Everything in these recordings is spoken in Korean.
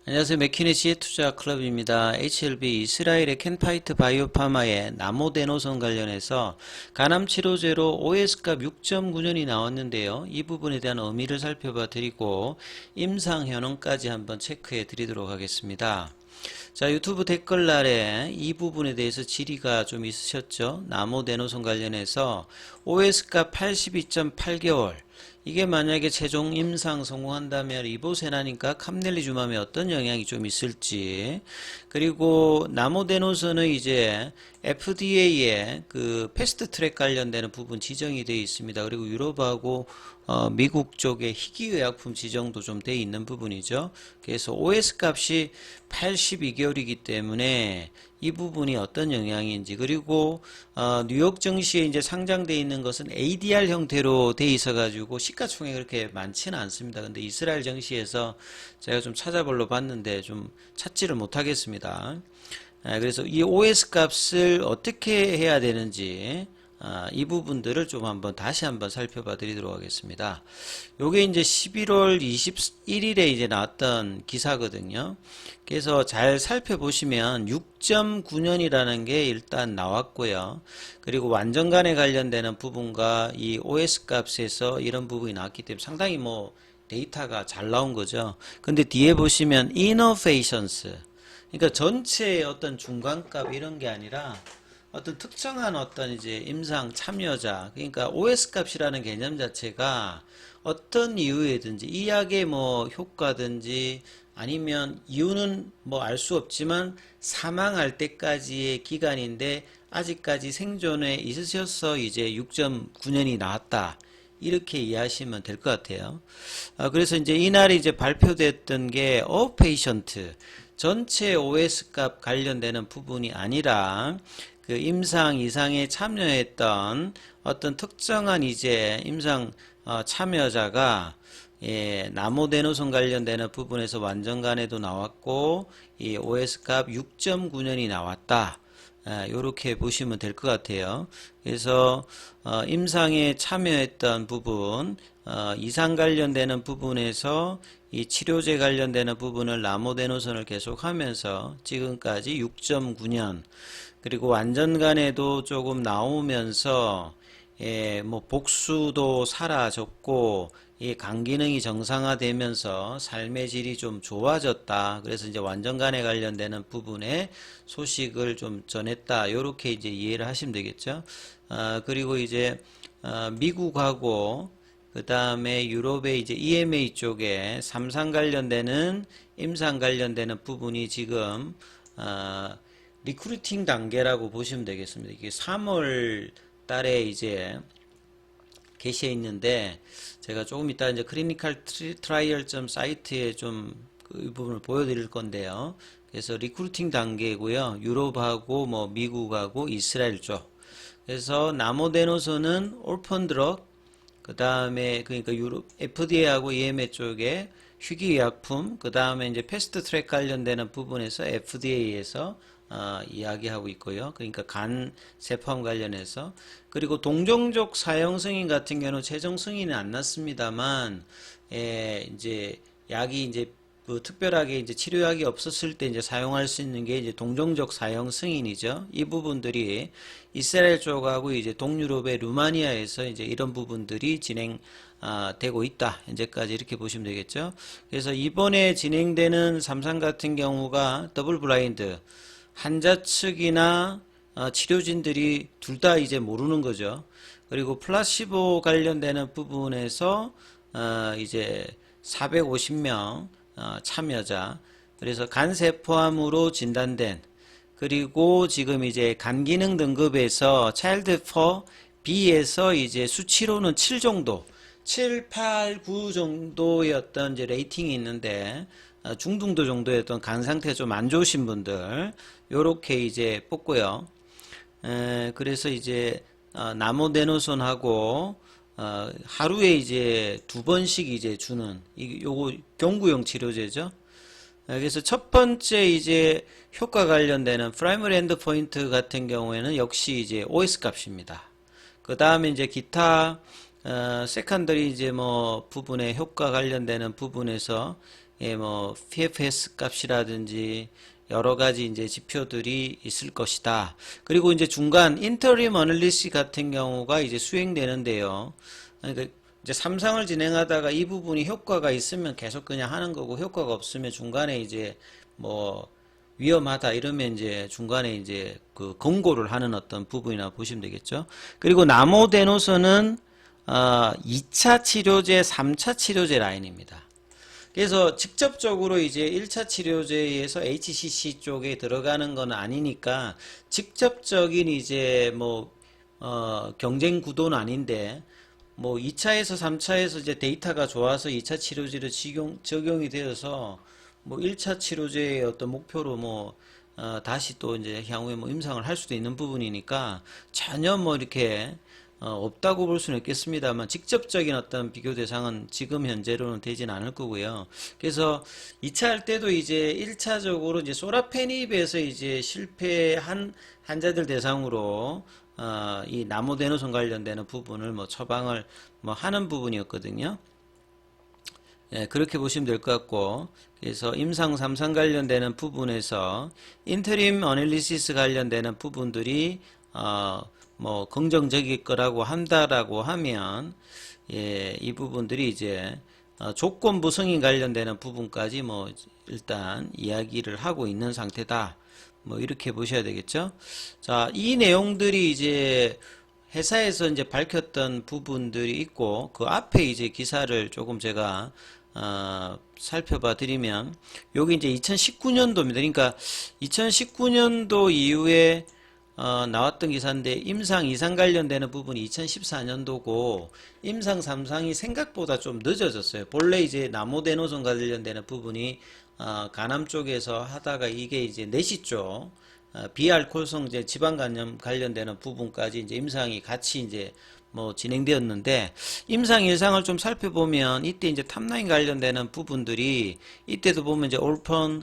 안녕하세요. 맥키네시의 투자 클럽입니다. HLB 이스라엘의 캔파이트 바이오파마의 나모데노선 관련해서 간암 치료제로 OS값 6.9년이 나왔는데요. 이 부분에 대한 의미를 살펴봐 드리고 임상 현황까지 한번 체크해 드리도록 하겠습니다. 자, 유튜브 댓글란에 이 부분에 대해서 질의가 좀 있으셨죠. 나모데노선 관련해서 OS값 82.8개월, 이게 만약에 최종 임상 성공한다면 리보세라니까 캄넬리주맘에 어떤 영향이 좀 있을지, 그리고 나모데노선의 이제 FDA의 그 패스트 트랙 관련되는 부분 지정이 되어 있습니다. 그리고 유럽하고 미국 쪽에 희귀의약품 지정도 좀 되어 있는 부분이죠. 그래서 OS 값이 82개월이기 때문에 이 부분이 어떤 영향인지, 그리고 뉴욕 증시에 이제 상장되어 있는 것은 ADR 형태로 되어 있어 가지고 시가총액이 그렇게 많지는 않습니다. 근데 이스라엘 증시에서 제가 좀 찾아보려 봤는데 좀 찾지를 못하겠습니다. 그래서 이 OS 값을 어떻게 해야 되는지 이 부분들을 좀 다시 한번 살펴봐 드리도록 하겠습니다. 요게 이제 11월 21일에 이제 나왔던 기사거든요. 그래서 잘 살펴보시면 6.9년이라는 게 일단 나왔고요. 그리고 완전간에 관련되는 부분과 이 OS 값에서 이런 부분이 나왔기 때문에 상당히 뭐 데이터가 잘 나온 거죠. 근데 뒤에 보시면 innovations, 그러니까 전체의 어떤 중간값 이런 게 아니라 어떤 특정한 어떤 이제 임상 참여자, 그러니까 OS 값이라는 개념 자체가 어떤 이유에든지 이 약의 뭐 효과든지 아니면 이유는 뭐 알 수 없지만 사망할 때까지의 기간인데 아직까지 생존에 있으셔서 이제 6.9년이 나왔다, 이렇게 이해하시면 될 것 같아요. 그래서 이제 이날이 이제 발표됐던 게 페이션트 전체 OS 값 관련되는 부분이 아니라 그 임상 이상에 참여했던 어떤 특정한 이제 임상 참여자가 나모데노선 관련되는 부분에서 완전간에도 나왔고 이 OS 값 6.9년이 나왔다. 이렇게 보시면 될 것 같아요. 그래서 임상에 참여했던 부분, 이상 관련되는 부분에서 이 치료제 관련되는 부분을 나모데노선을 계속하면서 지금까지 6.9년, 그리고 완전간에도 조금 나오면서 뭐 복수도 사라졌고 이 간 기능이 정상화되면서 삶의 질이 좀 좋아졌다. 그래서 이제 완전간에 관련되는 부분에 소식을 좀 전했다. 이렇게 이제 이해를 하시면 되겠죠. 그리고 이제 미국하고 그 다음에 유럽의 이제 EMA 쪽에 삼상 관련되는 임상 관련되는 부분이 지금 리크루팅 단계라고 보시면 되겠습니다. 이게 3월 달에 이제 게시해 있는데 제가 조금 이따 이제 클리니컬 트라이얼 사이트에 좀 그 부분을 보여드릴 건데요. 그래서 리크루팅 단계고요. 유럽하고 뭐 미국하고 이스라엘 쪽. 그래서 나모데노선은 올펀 드럭, 그 다음에 그러니까 유럽 FDA하고 EMA 쪽에 희귀의약품, 그 다음에 이제 패스트 트랙 관련되는 부분에서 FDA에서 이야기하고 있고요. 그러니까 간 세포암 관련해서, 그리고 동종족 사용 승인 같은 경우는 최종 승인은 안 났습니다만 이제 약이 이제 그 특별하게 이제 치료약이 없었을 때 이제 사용할 수 있는 게 이제 동종족 사용 승인이죠. 이 부분들이 이스라엘 쪽하고 이제 동유럽의 루마니아에서 이제 이런 부분들이 되고 있다. 현재까지 이렇게 보시면 되겠죠. 그래서 이번에 진행되는 삼상 같은 경우가 더블 블라인드, 환자 측이나 치료진들이 둘 다 이제 모르는 거죠. 그리고 플라시보 관련되는 부분에서 이제 450명 참여자, 그래서 간세포암으로 진단된, 그리고 지금 이제 간기능 등급에서 차일드 4 B에서 이제 수치로는 7 정도, 7, 8, 9 정도의 어떤 이제 레이팅이 있는데 중등도 정도의 어떤 간 상태가 좀 안 좋으신 분들 요렇게 이제 뽑고요. 그래서 이제 나모데노선하고 하루에 이제 2번씩 이제 주는 요거 경구용 치료제죠. 그래서 첫 번째 이제 효과 관련되는 프라이머리 엔드 포인트 같은 경우에는 역시 이제 OS 값입니다. 그 다음에 이제 기타 세컨더리 이제 뭐 부분에 효과 관련되는 부분에서 예, 뭐 PFS 값이라든지 여러 가지 이제 지표들이 있을 것이다. 그리고 이제 중간 인터림 어널리시 같은 경우가 이제 수행되는데요. 그러니까 이제 삼상을 진행하다가 이 부분이 효과가 있으면 계속 그냥 하는 거고, 효과가 없으면 중간에 이제 뭐 위험하다 이러면 이제 중간에 이제 그 권고를 하는 어떤 부분이나 보시면 되겠죠. 그리고 나모데노선은 2차 치료제, 3차 치료제 라인입니다. 그래서 직접적으로 이제 1차 치료제에서 HCC 쪽에 들어가는 건 아니니까 직접적인 이제 뭐 경쟁 구도는 아닌데, 뭐 2차에서 3차에서 이제 데이터가 좋아서 2차 치료제로 적용이 되어서 뭐 1차 치료제의 어떤 목표로 뭐 다시 또 이제 향후에 뭐 임상을 할 수도 있는 부분이니까 전혀 뭐 이렇게 없다고 볼 수는 있겠습니다만, 직접적인 어떤 비교 대상은 지금 현재로는 되진 않을 거고요. 그래서 2차 할 때도 이제 1차적으로 이제 소라페닙에서 이제 실패한 환자들 대상으로 이 나모데노손 관련되는 부분을 뭐 처방을 뭐 하는 부분이었거든요. 예, 그렇게 보시면 될 것 같고, 그래서 임상 3상 관련되는 부분에서 인터림 어널리시스 관련되는 부분들이 뭐 긍정적일 거라고 한다라고 하면, 예, 이 부분들이 이제 조건부 승인 관련되는 부분까지 뭐 일단 이야기를 하고 있는 상태다. 뭐 이렇게 보셔야 되겠죠. 자, 이 내용들이 이제 회사에서 이제 밝혔던 부분들이 있고, 그 앞에 이제 기사를 조금 제가 살펴봐 드리면, 여기 이제 2019년도입니다. 그러니까 2019년도 이후에 나왔던 기사인데, 임상 2상 관련되는 부분이 2014년도고 임상 3상이 생각보다 좀 늦어졌어요. 본래 이제 나모데노손 관련되는 부분이 간암 쪽에서 하다가 이게 이제 내시 쪽 비알코올성 지방간염 관련되는 부분까지 이제 임상이 같이 이제 뭐 진행되었는데, 임상 1상을 좀 살펴보면 이때 이제 탑라인 관련되는 부분들이, 이때도 보면 이제 올펀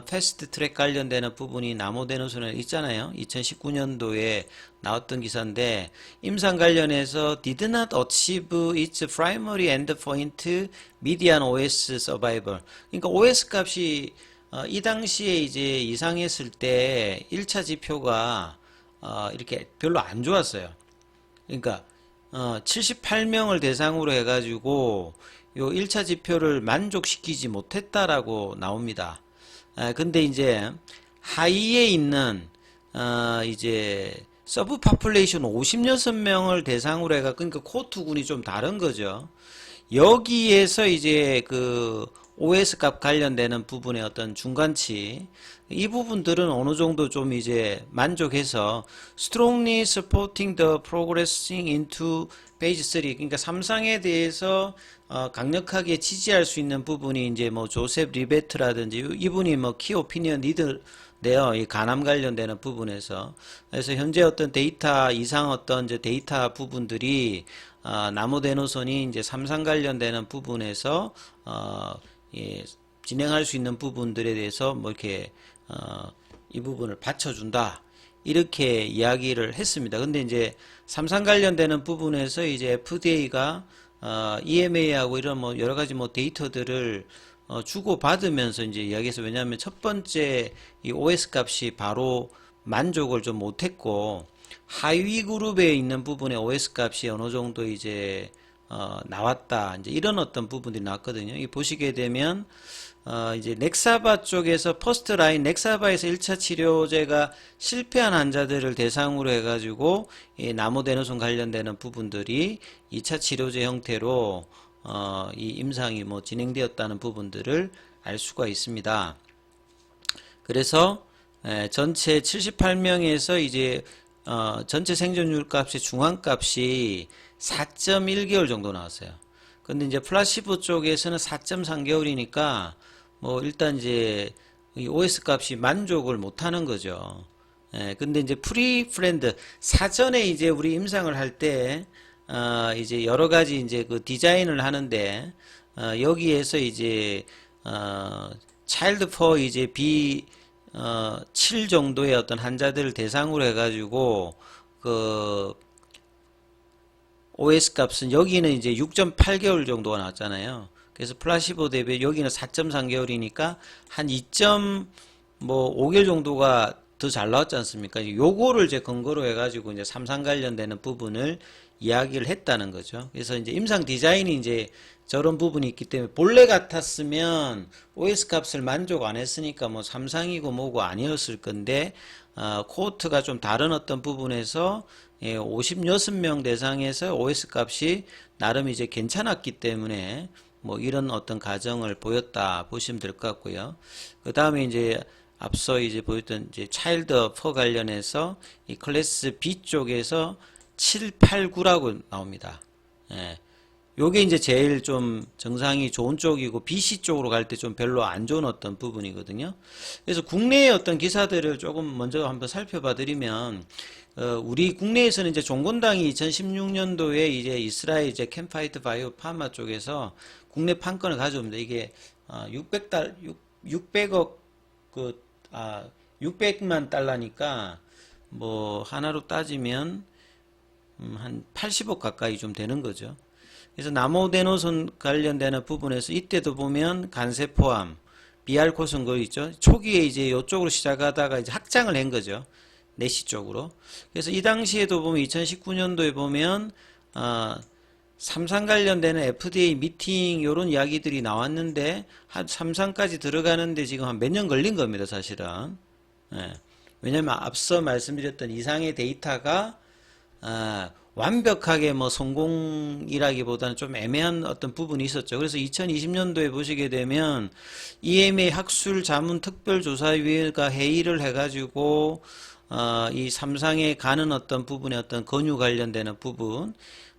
패스트 트랙 관련되는 부분이 나모데노손에 있잖아요. 2019년도에 나왔던 기사인데, 임상 관련해서 did not achieve its primary endpoint median OS survival. 그러니까 OS 값이 이 당시에 이제 이상했을 때 1차 지표가 이렇게 별로 안 좋았어요. 그러니까 78명을 대상으로 해가지고 요 1차 지표를 만족시키지 못했다라고 나옵니다. 근데 이제 하위에 있는 이제 서브 파퓰레이션 56명을 대상으로 해가, 그러니까 코투군이 좀 다른 거죠. 여기에서 이제 그 OS 값 관련되는 부분의 어떤 중간치, 이 부분들은 어느 정도 좀 이제 만족해서 strongly supporting the progressing into phase 3, 그러니까 3상에 대해서 강력하게 지지할 수 있는 부분이 이제 뭐 조셉 리베트라든지 이분이 뭐 키 오피니언 리더인데요. 이 간암 관련되는 부분에서. 그래서 현재 어떤 데이터 이상 어떤 이제 데이터 부분들이 나모데노손이 이제 3상 관련되는 부분에서 예, 진행할 수 있는 부분들에 대해서 뭐 이렇게 이 부분을 받쳐준다, 이렇게 이야기를 했습니다. 근데 이제 3상 관련되는 부분에서 이제 FDA가 EMA하고 이런 뭐 여러 가지 뭐 데이터들을 주고 받으면서 이제 이야기해서, 왜냐하면 첫 번째 이 OS 값이 바로 만족을 좀 못했고, 하위 그룹에 있는 부분의 OS 값이 어느 정도 이제 나왔다, 이제 이런 어떤 부분들이 나왔거든요. 이 보시게 되면 이제 넥사바 쪽에서 퍼스트 라인 넥사바에서 1차 치료제가 실패한 환자들을 대상으로 해가지고 이 나모데노손 관련되는 부분들이 2차 치료제 형태로 이 임상이 뭐 진행되었다는 부분들을 알 수가 있습니다. 그래서 전체 78명에서 이제 전체 생존율 값의 중앙값이 4.1개월 정도 나왔어요. 근데 이제 플라시보 쪽에서는 4.3개월이니까 뭐 일단 이제 이 OS 값이 만족을 못 하는 거죠. 근데 이제 프리프렌드 사전에 이제 우리 임상을 할 때 이제 여러 가지 이제 그 디자인을 하는데, 여기에서 이제 차일드 퍼 이제 B 7 정도의 어떤 환자들을 대상으로 해가지고 그 OS 값은 여기는 이제 6.8개월 정도가 나왔잖아요. 그래서 플라시보 대비 여기는 4.3개월이니까 한 2.5개월 정도가 더 잘 나왔지 않습니까? 요거를 이제 근거로 해가지고 이제 삼상 관련되는 부분을 이야기를 했다는 거죠. 그래서 이제 임상 디자인이 이제 저런 부분이 있기 때문에 본래 같았으면 OS 값을 만족 안 했으니까 뭐 삼상이고 뭐고 아니었을 건데 코호트가 좀 다른 어떤 부분에서 56명 대상에서 OS 값이 나름 이제 괜찮았기 때문에 뭐 이런 어떤 가정을 보였다 보시면 될 것 같고요. 그 다음에 이제 앞서 이제 보였던 이제 차일드 퍼 관련해서 이 클래스 B 쪽에서 7, 8, 9라고 나옵니다. 예. 요게 이제 제일 좀 정상이 좋은 쪽이고 BC 쪽으로 갈 때 좀 별로 안 좋은 어떤 부분이거든요. 그래서 국내의 어떤 기사들을 조금 먼저 한번 살펴봐 드리면 우리 국내에서는 이제 종건당이 2016년도에 이제 이스라엘 이제 캠파이트 바이오 파마 쪽에서 국내 판권을 가져옵니다. 이게 600억 600만 달러니까 뭐 하나로 따지면 한 80억 가까이 좀 되는 거죠. 그래서 나모데노손 관련되는 부분에서 이때도 보면 간세포암, 비알코손 거 있죠. 초기에 이제 이쪽으로 시작하다가 이제 확장을 한 거죠. 내시 쪽으로. 그래서 이 당시에도 보면 2019년도에 보면 삼상 관련되는 FDA 미팅 요런 이야기들이 나왔는데 한 삼상까지 들어가는데 지금 한 몇 년 걸린 겁니다, 사실은. 예. 왜냐면 앞서 말씀드렸던 이상의 데이터가 완벽하게 뭐 성공이라기보다는 좀 애매한 어떤 부분이 있었죠. 그래서 2020년도에 보시게 되면 EMA 학술 자문 특별조사위가 회의를 해가지고 이 삼상에 가는 어떤 부분의 어떤 권유 관련되는 부분,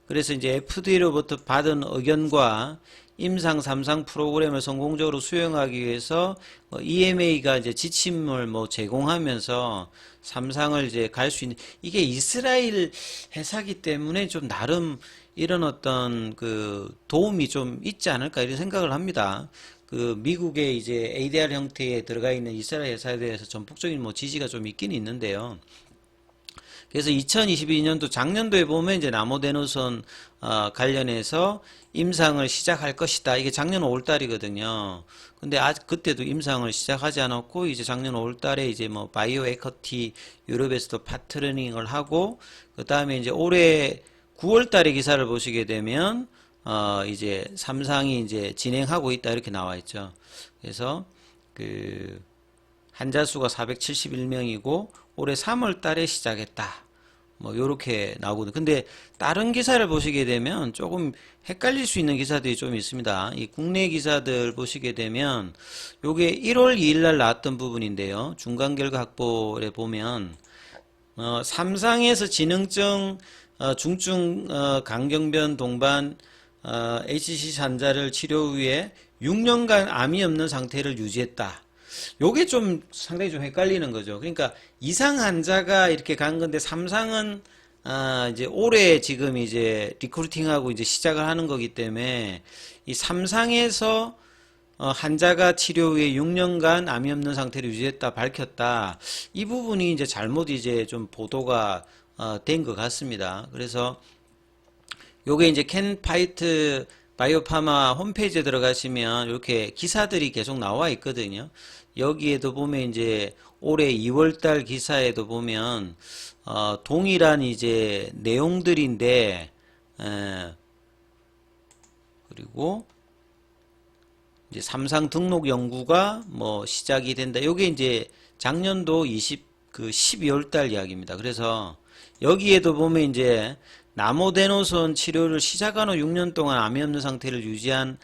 그래서 이제 FDA로부터 받은 의견과 임상 3상 프로그램을 성공적으로 수행하기 위해서 EMA가 이제 지침을 뭐 제공하면서 3상을 이제 갈 수 있는, 이게 이스라엘 회사기 때문에 좀 나름 이런 어떤 그 도움이 좀 있지 않을까 이런 생각을 합니다. 그 미국의 이제 ADR 형태에 들어가 있는 이스라엘 회사에 대해서 전폭적인 뭐 지지가 좀 있긴 있는데요. 그래서 2022년도 작년도에 보면 이제 나모데노손 관련해서 임상을 시작할 것이다. 이게 작년 5월달이거든요. 근데 아직 그때도 임상을 시작하지 않았고 이제 작년 5월달에 이제 뭐 바이오 에커티 유럽에서도 파트너링을 하고 그 다음에 이제 올해 9월달에 기사를 보시게 되면 이제 삼상이 이제 진행하고 있다 이렇게 나와 있죠. 그래서 그 환자 수가 471명이고 올해 3월 달에 시작했다. 뭐 요렇게 나오거든요. 근데 다른 기사를 보시게 되면 조금 헷갈릴 수 있는 기사들이 좀 있습니다. 이 국내 기사들 보시게 되면 요게 1월 2일 날 나왔던 부분인데요. 중간 결과 확보에 보면 삼상에서 지능증 중증 강경변 동반 HCC 환자를 치료 후에 6년간 암이 없는 상태를 유지했다. 요게 좀 상당히 좀 헷갈리는 거죠. 그러니까 이상 환자가 이렇게 간 건데 삼상은 이제 올해 지금 이제 리크루팅하고 이제 시작을 하는 거기 때문에 이 삼상에서 환자가 치료 후에 6년간 암이 없는 상태를 유지했다 밝혔다. 이 부분이 이제 잘못 이제 좀 보도가 된 것 같습니다. 그래서 요게 이제 캔파이트 바이오파마 홈페이지에 들어가시면 이렇게 기사들이 계속 나와 있거든요. 여기에도 보면 이제 올해 2월달 기사에도 보면 동일한 이제 내용들인데 그리고 이제 삼상 등록 연구가 뭐 시작이 된다. 요게 이제 작년도 12월달 이야기입니다. 그래서 여기에도 보면 이제 나모데노손 치료를 시작한 후 6년 동안 암이 없는 상태를 유지한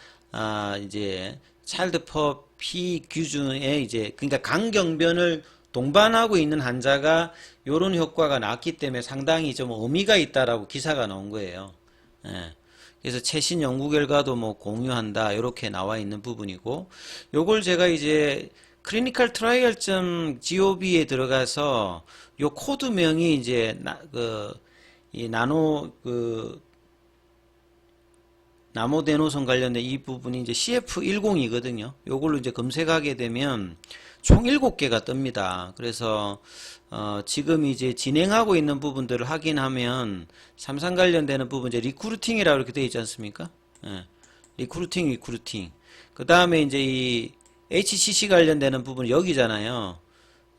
이제 차일드퍼 피규준의 이제 그러니까 강경변을 동반하고 있는 환자가 요런 효과가 났기 때문에 상당히 좀 의미가 있다라고 기사가 나온 거예요. 예. 그래서 최신 연구 결과도 뭐 공유한다 이렇게 나와 있는 부분이고 요걸 제가 이제 클리니컬 트라이얼.gov에 들어가서 요 코드명이 이제 이 나모데노손 관련된 이 부분이 이제 CF10이거든요. 요걸로 이제 검색하게 되면 총 7개가 뜹니다. 그래서 지금 이제 진행하고 있는 부분들을 확인하면 삼상 관련되는 부분 이제 리크루팅이라고 이렇게 되어 있지 않습니까? 예. 리크루팅. 그 다음에 이제 이 HCC 관련되는 부분 여기잖아요.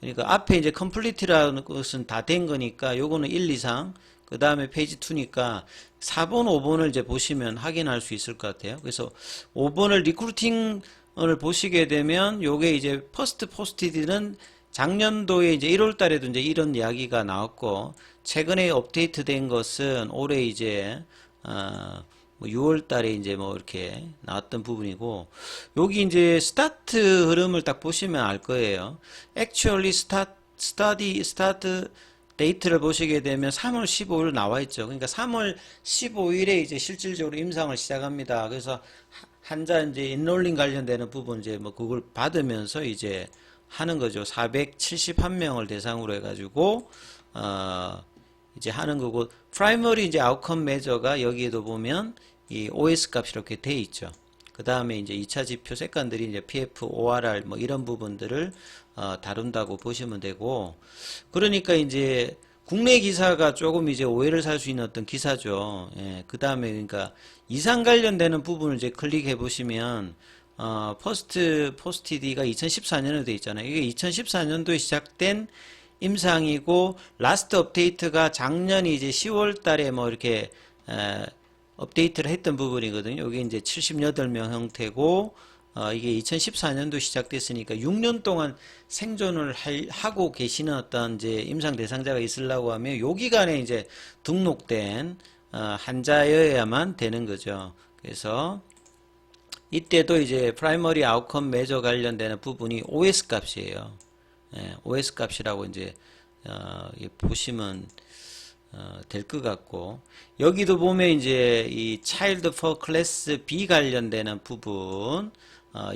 그러니까 앞에 이제 complete라는 것은 다 된 거니까 요거는 1, 2상. 그 다음에 페이지 2니까 4번, 5번을 이제 보시면 확인할 수 있을 것 같아요. 그래서 5번을 리크루팅을 보시게 되면 요게 이제 퍼스트 포스티드는 작년도에 이제 1월 달에도 이제 이런 이야기가 나왔고, 최근에 업데이트 된 것은 올해 이제, 뭐 6월 달에 이제 뭐 이렇게 나왔던 부분이고, 여기 이제 스타트 흐름을 딱 보시면 알 거예요. Actually start 데이트를 보시게 되면 3월 15일 나와 있죠. 그러니까 3월 15일에 이제 실질적으로 임상을 시작합니다. 그래서 한자 이제 인롤링 관련되는 부분 이제 뭐 그걸 받으면서 이제 하는 거죠. 471명을 대상으로 해가지고 이제 하는 거고, 프라이머리 이제 아웃컴 메저가 여기에도 보면 이 OS 값이 이렇게 돼 있죠. 그 다음에 이제 2차 지표 색깔들이 이제 PF, ORR 뭐 이런 부분들을 다룬다고 보시면 되고, 그러니까 이제 국내 기사가 조금 이제 오해를 살 수 있는 어떤 기사죠. 예, 그 다음에 그러니까 이상 관련되는 부분을 이제 클릭해 보시면 포스티디가 2014년에 돼 있잖아요. 이게 2014년도에 시작된 임상이고, 라스트 업데이트가 작년 이제 10월 달에 뭐 이렇게 업데이트를 했던 부분이거든요. 여기 이제 78명 형태고, 이게 2014년도 시작됐으니까 6년 동안 생존을 하고 계시는 어떤 이제 임상 대상자가 있으려고 하면 요 기간에 이제 등록된 환자여야만 되는 거죠. 그래서 이때도 이제 프라이머리 아웃컴 메저 관련되는 부분이 OS 값이에요. 예, OS 값이라고 이제 보시면 될 것 같고, 여기도 보면 이제 이 차일드 포 클래스 B 관련되는 부분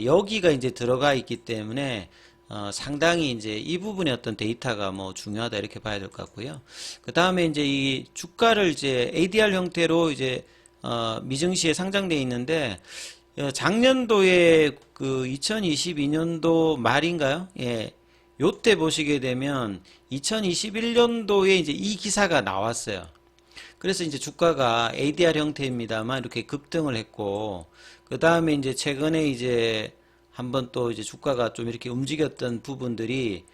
여기가 이제 들어가 있기 때문에 상당히 이제 이 부분의 어떤 데이터가 뭐 중요하다 이렇게 봐야 될 것 같고요. 그 다음에 이제 이 주가를 이제 ADR 형태로 이제 미증시에 상장되어 있는데, 작년도에 그 2022년도 말인가요? 예. 요때 보시게 되면 2021년도에 이제 이 기사가 나왔어요. 그래서 이제 주가가 ADR 형태입니다만 이렇게 급등을 했고, 그 다음에 이제 최근에 이제 한번 또 이제 주가가 좀 이렇게 움직였던 부분들이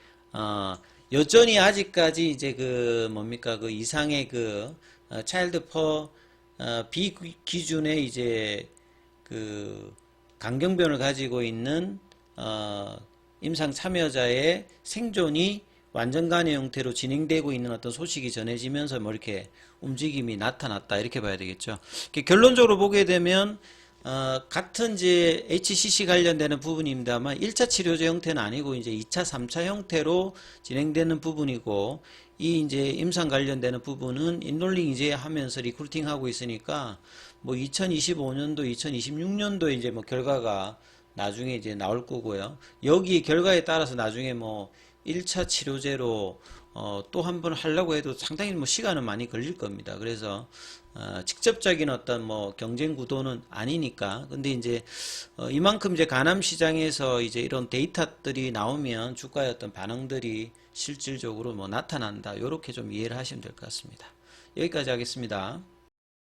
여전히 아직까지 이제 그 뭡니까 그 이상의 그 차일드 퍼 B 기준의 이제 그 강경변을 가지고 있는 임상 참여자의 생존이 완전 간의 형태로 진행되고 있는 어떤 소식이 전해지면서 뭐 이렇게 움직임이 나타났다 이렇게 봐야 되겠죠. 결론적으로 보게 되면 같은 이제 HCC 관련되는 부분입니다만 1차 치료제 형태는 아니고 이제 2차, 3차 형태로 진행되는 부분이고, 이 이제 임상 관련되는 부분은 인롤링 이제 하면서 리크루팅 하고 있으니까 뭐 2025년도, 2026년도 이제 뭐 결과가 나중에 이제 나올 거고요. 여기 결과에 따라서 나중에 뭐 1차 치료제로 또 한 번 하려고 해도 상당히 뭐 시간은 많이 걸릴 겁니다. 그래서 직접적인 어떤 뭐 경쟁 구도는 아니니까. 근데 이제 이만큼 이제 간암 시장에서 이제 이런 데이터들이 나오면 주가의 어떤 반응들이 실질적으로 뭐 나타난다. 요렇게 좀 이해를 하시면 될 것 같습니다. 여기까지 하겠습니다.